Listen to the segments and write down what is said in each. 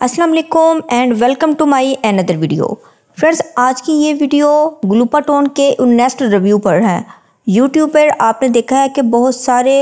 अस्सलाम वालेकुम and welcome to my another video. Friends, आज की ये वीडियो ग्लूपाटोन के नेक्स्ट रिव्यू पर है। यूट्यूब पर आपने देखा है कि बहुत सारे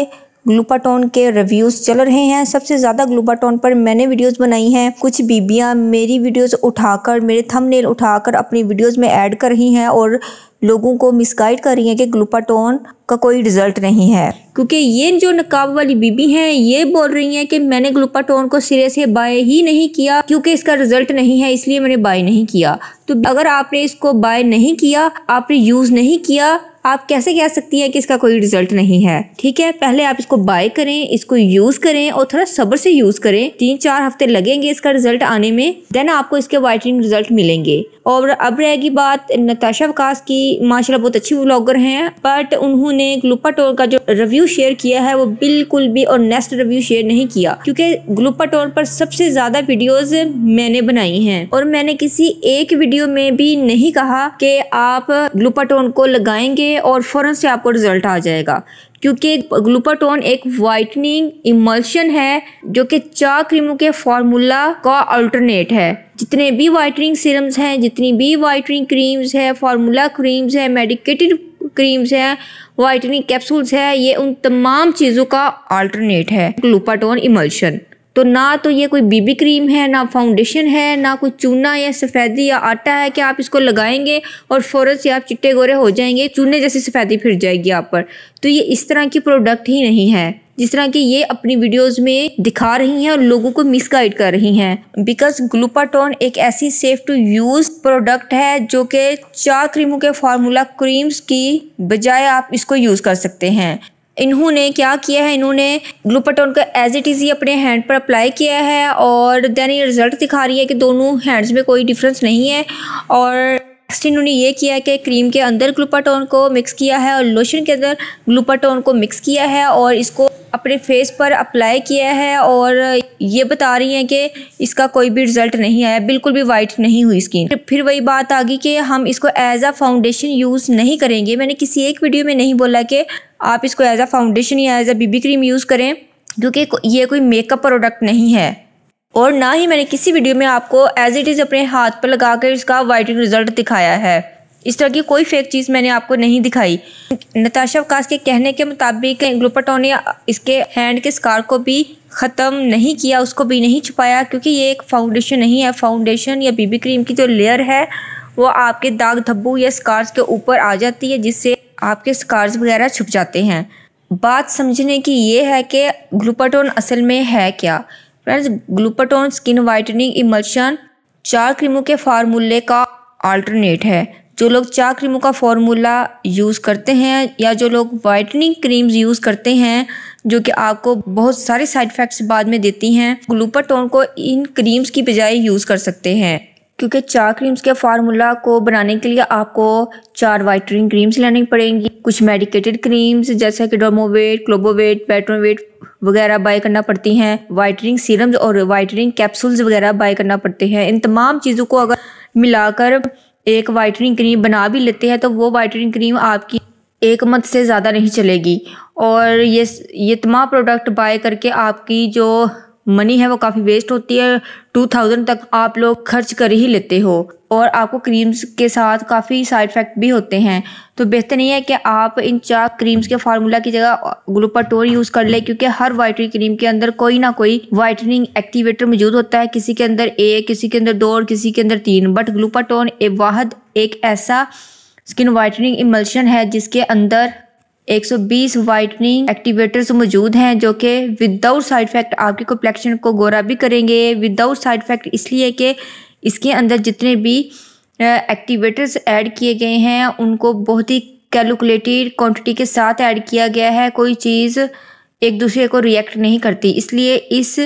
ग्लूपाटोन के रिव्यूज़ चल रहे हैं। सबसे ज़्यादा ग्लूपाटोन पर मैंने वीडियोस बनाई हैं। कुछ बीबियां मेरी वीडियोस उठाकर, मेरे थंबनेल उठाकर अपनी वीडियोस में ऐड कर रही हैं और लोगों को मिसगाइड कर रही हैं कि ग्लूपाटोन का कोई रिजल्ट नहीं है, क्योंकि ये जो नकाब वाली बीबी हैं ये बोल रही हैं कि मैंने ग्लूपाटोन को सिरे से बाय ही नहीं किया क्योंकि इसका रिजल्ट नहीं है, इसलिए मैंने बाय नहीं किया। तो अगर आपने इसको बाय नहीं किया, आपने यूज़ नहीं किया, आप कैसे कह सकती हैं कि इसका कोई रिजल्ट नहीं है? ठीक है, पहले आप इसको बाय करें, इसको यूज़ करें और थोड़ा सब्र से यूज़ करें। 3-4 हफ्ते लगेंगे इसका रिजल्ट आने में, देन आपको इसके वाइटनिंग रिजल्ट मिलेंगे। और अब रहेगी बात नताशा वकास की। माशाल्लाह बहुत अच्छी व्लॉगर हैं, बट उन्होंने ग्लूपाटोन का जो रिव्यू शेयर किया है वो बिल्कुल भी ऑनेस्ट रिव्यू शेयर नहीं किया, क्योंकि ग्लूपाटोन पर सबसे ज़्यादा वीडियोस मैंने बनाई हैं और मैंने किसी एक वीडियो में भी नहीं कहा कि आप ग्लूपाटोन को लगाएंगे और फौरन से आपको रिजल्ट आ जाएगा, क्योंकि ग्लूपाटोन एक वाइटनिंग इमल्शन है जो कि 4 क्रीमों के फार्मूला का अल्टरनेट है। जितने भी वाइटनिंग सीरम्स हैं, जितनी भी वाइटनिंग क्रीम्स है, फार्मूला क्रीम्स है, मेडिकेटेड क्रीम्स है, वाइटनिंग कैप्सूल्स है, ये उन तमाम चीज़ों का अल्टरनेट है ग्लूपाटोन इमल्शन। तो ना तो ये कोई बीबी क्रीम है, ना फाउंडेशन है, ना कोई चूना या सफ़ेदी या आटा है कि आप इसको लगाएंगे और फ़ौरन से आप चिट्टे गोरे हो जाएंगे, चूने जैसी सफ़ेदी फिर जाएगी आप पर। तो ये इस तरह की प्रोडक्ट ही नहीं है जिस तरह की ये अपनी वीडियोस में दिखा रही हैं और लोगों को मिसगाइड कर रही हैं। बिकॉज ग्लूपाटोन एक ऐसी सेफ टू यूज़ प्रोडक्ट है जो कि 4 क्रीमों के फार्मूला क्रीम्स की बजाय आप इसको यूज़ कर सकते हैं। इन्होंने क्या किया है, इन्होंने ग्लूपाटोन का एज इट इज़ ही अपने हैंड पर अप्लाई किया है और देन ये रिजल्ट दिखा रही है कि दोनों हैंड्स में कोई डिफरेंस नहीं है। और नेक्स्ट इन्होंने ये किया है कि क्रीम के अंदर ग्लूपाटोन को मिक्स किया है और लोशन के अंदर ग्लूपाटोन को मिक्स किया है और इसको अपने फेस पर अप्लाई किया है और ये बता रही हैं कि इसका कोई भी रिजल्ट नहीं आया, बिल्कुल भी वाइट नहीं हुई स्किन। फिर वही बात आ गई कि हम इसको एज अ फाउंडेशन यूज़ नहीं करेंगे। मैंने किसी एक वीडियो में नहीं बोला कि आप इसको एज अ फाउंडेशन या as a BB cream use करें, क्योंकि ये कोई मेकअप प्रोडक्ट नहीं है। और ना ही मैंने किसी वीडियो में आपको एज इट इज़ अपने हाथ पर लगाकर इसका वाइटनिंग रिजल्ट दिखाया है। इस तरह की कोई फेक चीज़ मैंने आपको नहीं दिखाई। नताशा वकास के कहने के मुताबिक ग्लूपाटोन ने इसके हैंड के स्कार को भी ख़त्म नहीं किया, उसको भी नहीं छुपाया, क्योंकि ये एक फाउंडेशन नहीं है। फाउंडेशन या बीबी क्रीम की जो लेयर है वो आपके दाग धब्बू या स्कार्स के ऊपर आ जाती है, जिससे आपके स्कार्स वगैरह छुप जाते हैं। बात समझने की ये है कि ग्लूपाटोन असल में है क्या। फ्रेंड्स, ग्लूपाटोन स्किन वाइटनिंग इमल्शन 4 क्रीमों के फार्मूले का अल्टरनेट है। जो लोग 4 क्रीमों का फार्मूला यूज़ करते हैं या जो लोग वाइटनिंग क्रीम्स यूज़ करते हैं जो कि आपको बहुत सारे साइड इफ़ेक्ट्स बाद में देती हैं, ग्लूपाटोन को इन क्रीम्स की बजाय यूज़ कर सकते हैं, क्योंकि 4 क्रीम्स के फार्मूला को बनाने के लिए आपको 4 वाइटनिंग क्रीम्स लेनी पड़ेंगी। कुछ मेडिकेटेड क्रीम्स जैसे कि डर्मोवेट, क्लोबोवेट, पेट्रोवेट वगैरह बाय करना पड़ती हैं। वाइटनिंग सीरम्स और वाइटनिंग कैप्सूल्स वगैरह बाय करना पड़ते हैं। इन तमाम चीज़ों को अगर मिलाकर एक वाइटनिंग क्रीम बना भी लेते हैं तो वो वाइटनिंग क्रीम आपकी 1 मंथ से ज़्यादा नहीं चलेगी। और ये तमाम प्रोडक्ट बाय करके आपकी जो मनी है वो काफ़ी वेस्ट होती है। 2000 तक आप लोग खर्च कर ही लेते हो और आपको क्रीम्स के साथ काफ़ी साइड इफ़ेक्ट भी होते हैं। तो बेहतर नहीं है कि आप इन 4 क्रीम्स के फार्मूला की जगह ग्लूपाटोन यूज़ कर ले, क्योंकि हर वाइटनिंग क्रीम के अंदर कोई ना कोई वाइटनिंग एक्टिवेटर मौजूद होता है। किसी के अंदर 1, किसी के अंदर 2 और किसी के अंदर 3। बट ग्लूपाटोन एक ऐसा स्किन वाइटनिंग इमल्शन है जिसके अंदर 120 वाइटनिंग एक्टिवेटर्स मौजूद हैं जो कि विदाउट साइड इफ़ेक्ट आपकी कॉम्प्लेक्शन को गोरा भी करेंगे। विदाउट साइड इफ़ेक्ट इसलिए कि इसके अंदर जितने भी एक्टिवेटर्स ऐड किए गए हैं उनको बहुत ही कैलकुलेटेड क्वांटिटी के साथ ऐड किया गया है। कोई चीज़ एक दूसरे को रिएक्ट नहीं करती, इसलिए इस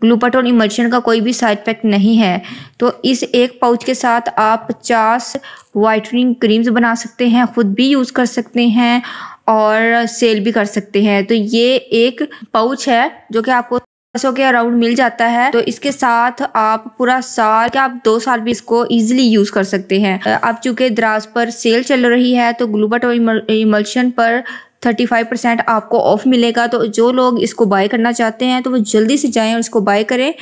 ग्लूपाटोन इमल्शन का कोई भी साइड इफ़ेक्ट नहीं है। तो इस एक पाउच के साथ आप 50 वाइटनिंग क्रीम्स बना सकते हैं, ख़ुद भी यूज़ कर सकते हैं और सेल भी कर सकते हैं। तो ये एक पाउच है जो कि आपको 500 के अराउंड मिल जाता है। तो इसके साथ आप पूरा साल क्या आप 2 साल भी इसको इजीली यूज़ कर सकते हैं। अब चूँकि दराज पर सेल चल रही है तो ग्लूपाटोन इमल्शन पर 35% आपको ऑफ मिलेगा। तो जो लोग इसको बाय करना चाहते हैं तो वो जल्दी से जाएं और इसको बाय करें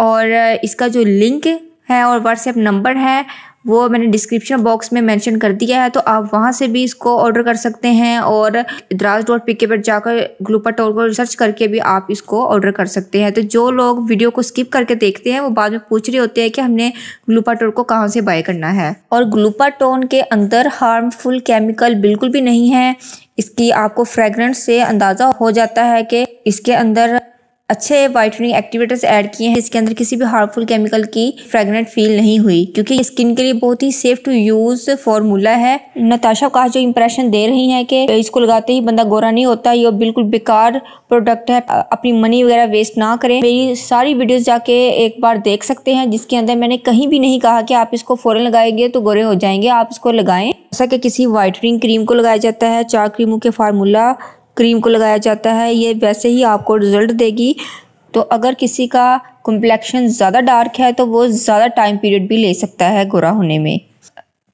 और इसका जो लिंक है और व्हाट्सएप नंबर है वो मैंने डिस्क्रिप्शन बॉक्स में मेंशन कर दिया है, तो आप वहां से भी इसको ऑर्डर कर सकते हैं और idraz.pk पर जाकर ग्लूपाटोन को सर्च करके भी आप इसको ऑर्डर कर सकते हैं। तो जो लोग वीडियो को स्किप करके देखते हैं वो बाद में पूछ रहे होते हैं कि हमने ग्लूपाटोन को कहाँ से बाय करना है। और ग्लूपाटोन के अंदर हार्मफुल केमिकल बिल्कुल भी नहीं है। इसकी आपको फ्रेग्रेंस से अंदाज़ा हो जाता है कि इसके अंदर अच्छे वाइटनिंग एक्टिवेटर्स ऐड किए हैं। इसके अंदर किसी भी हार्मफुल केमिकल की फ्रेग्रेंट फील नहीं हुई, क्योंकि स्किन के लिए बहुत ही सेफ टू यूज फॉर्मूला है। नताशा का जो इंप्रेशन दे रही हैं कि इसको लगाते ही बंदा गोरा नहीं होता, ये बिल्कुल बेकार प्रोडक्ट है, अपनी मनी वगैरह वेस्ट ना करें। मेरी सारी वीडियोस जाके एक बार देख सकते हैं, जिसके अंदर मैंने कहीं भी नहीं कहा कि आप इसको फौरन लगाएंगे तो गोरे हो जाएंगे। आप इसको लगाएं जैसा कि किसी वाइटनिंग क्रीम को लगाया जाता है, 4 क्रीमों के फार्मूला क्रीम को लगाया जाता है, ये वैसे ही आपको रिजल्ट देगी। तो अगर किसी का कॉम्प्लेक्शन ज़्यादा डार्क है तो वो ज़्यादा टाइम पीरियड भी ले सकता है गोरा होने में।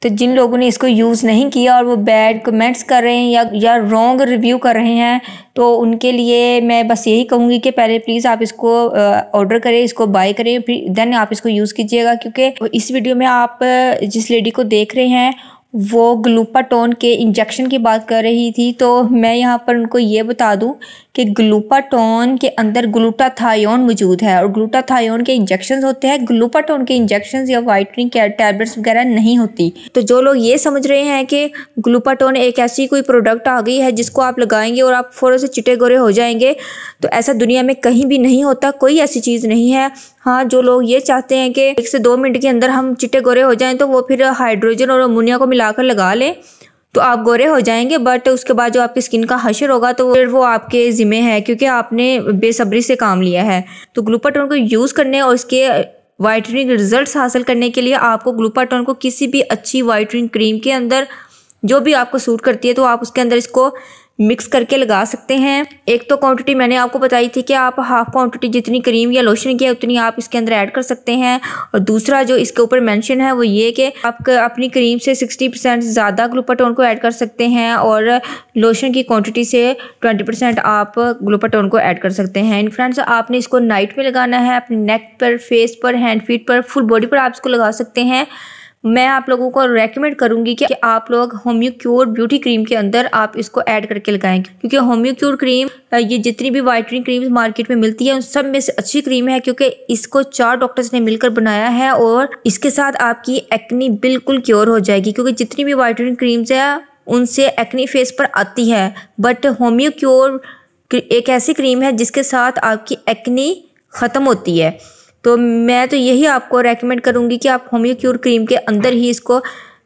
तो जिन लोगों ने इसको यूज़ नहीं किया और वो बैड कमेंट्स कर रहे हैं या रॉन्ग रिव्यू कर रहे हैं, तो उनके लिए मैं बस यही कहूँगी कि पहले प्लीज़ आप इसको ऑर्डर करें, इसको बाय करें, फिर देन आप इसको यूज़ कीजिएगा। क्योंकि इस वीडियो में आप जिस लेडी को देख रहे हैं वो ग्लूपाटोन के इंजेक्शन की बात कर रही थी, तो मैं यहाँ पर उनको ये बता दूं कि ग्लूपाटोन के अंदर ग्लूटाथायोन मौजूद है और ग्लूटाथायोन के इंजेक्शंस होते हैं। ग्लूपाटोन के इंजेक्शंस या वाइटनिंग टैबलेट्स वगैरह नहीं होती। तो जो लोग ये समझ रहे हैं कि ग्लूपाटोन एक ऐसी कोई प्रोडक्ट आ गई है जिसको आप लगाएंगे और आप फौरन से चिट्टे गोरे हो जाएंगे, तो ऐसा दुनिया में कहीं भी नहीं होता, कोई ऐसी चीज़ नहीं है। हाँ, जो लोग ये चाहते हैं कि 1 से 2 मिनट के अंदर हम चिट्टे गोरे हो जाएं, तो वो फिर हाइड्रोजन और अमोनिया को मिलाकर लगा लें तो आप गोरे हो जाएंगे। बट उसके बाद जो आपकी स्किन का हशर होगा तो फिर वो आपके ज़िम्मे है, क्योंकि आपने बेसब्री से काम लिया है। तो ग्लूपाटोन को यूज़ करने और इसके वाइटनिंग रिजल्ट्स हासिल करने के लिए आपको ग्लूपाटोन को किसी भी अच्छी वाइटनिंग क्रीम के अंदर जो भी आपको सूट करती है तो आप उसके अंदर इसको मिक्स करके लगा सकते हैं। एक तो क्वांटिटी मैंने आपको बताई थी कि आप हाफ क्वांटिटी जितनी क्रीम या लोशन की है उतनी आप इसके अंदर ऐड कर सकते हैं। और दूसरा जो इसके ऊपर मेंशन है वो ये कि आप अपनी क्रीम से 60% ज़्यादा ग्लूपाटोन को ऐड कर सकते हैं और लोशन की क्वांटिटी से 20% आप ग्लूपाटोन को ऐड कर सकते हैं। इन फ्रेंड्स, आपने इसको नाइट में लगाना है, अपने नेक पर, फेस पर, हैंड फीट पर, फुल बॉडी पर आप इसको लगा सकते हैं। मैं आप लोगों को रेकमेंड करूंगी कि आप लोग होम्योक्योर ब्यूटी क्रीम के अंदर आप इसको ऐड करके लगाएं, क्योंकि होम्योक्योर क्रीम ये जितनी भी वाइटनिंग क्रीम मार्केट में मिलती है उन सब में से अच्छी क्रीम है, क्योंकि इसको 4 डॉक्टर्स ने मिलकर बनाया है और इसके साथ आपकी एक्नी बिल्कुल क्योर हो जाएगी। क्योंकि जितनी भी वाइटनिंग क्रीम्स है उनसे एक्नी फेस पर आती है, बट होम्योक्योर एक ऐसी क्रीम है जिसके साथ आपकी एक्नी ख़त्म होती है। तो मैं तो यही आपको रेकमेंड करूंगी कि आप होम्योक्योर क्रीम के अंदर ही इसको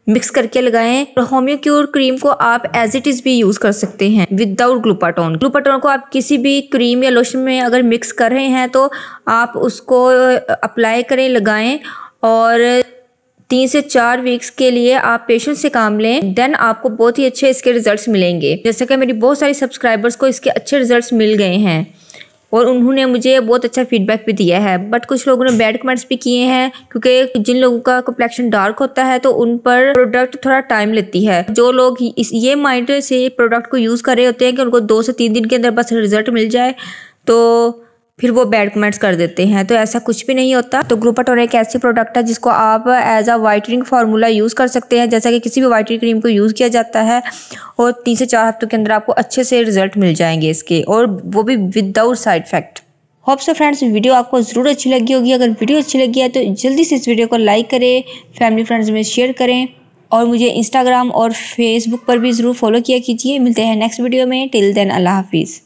मिक्स करके लगाएं। और होम्योक्योर क्रीम को आप एज इट इज़ भी यूज़ कर सकते हैं विदाउट ग्लूपाटोन। ग्लूपाटोन को आप किसी भी क्रीम या लोशन में अगर मिक्स कर रहे हैं तो आप उसको अप्लाई करें, लगाएं और 3 से 4 वीक्स के लिए आप पेशेंस से काम लें, देन आपको बहुत ही अच्छे इसके रिजल्ट्स मिलेंगे। जैसे कि मेरी बहुत सारी सब्सक्राइबर्स को इसके अच्छे रिजल्ट्स मिल गए हैं और उन्होंने मुझे बहुत अच्छा फीडबैक भी दिया है। बट कुछ लोगों ने बैड कमेंट्स भी किए हैं, क्योंकि जिन लोगों का कॉम्प्लेक्शन डार्क होता है तो उन पर प्रोडक्ट थोड़ा टाइम लेती है। जो लोग ये माइंड से प्रोडक्ट को यूज़ कर रहे होते हैं कि उनको 2 से 3 दिन के अंदर बस रिजल्ट मिल जाए, तो फिर वो बैड कमेंट्स कर देते हैं। तो ऐसा कुछ भी नहीं होता। तो ग्लूपाटोन एक ऐसी प्रोडक्ट है जिसको आप as a whitening formula use कर सकते हैं, जैसा कि किसी भी वाइटनिंग क्रीम को यूज़ किया जाता है, और 3 से 4 हफ्तों के अंदर आपको अच्छे से रिजल्ट मिल जाएंगे इसके, और वो भी without side effect. Hope so friends, video आपको ज़रूर अच्छी लगी होगी। अगर वीडियो अच्छी लगी है तो जल्दी से इस वीडियो को लाइक करें, फैमिली फ्रेंड्स में शेयर करें और मुझे इंस्टाग्राम और फेसबुक पर भी ज़रूर फॉलो किया कीजिए। मिलते हैं नेक्स्ट वीडियो में। टिल देन अल्लाह हाफिज़।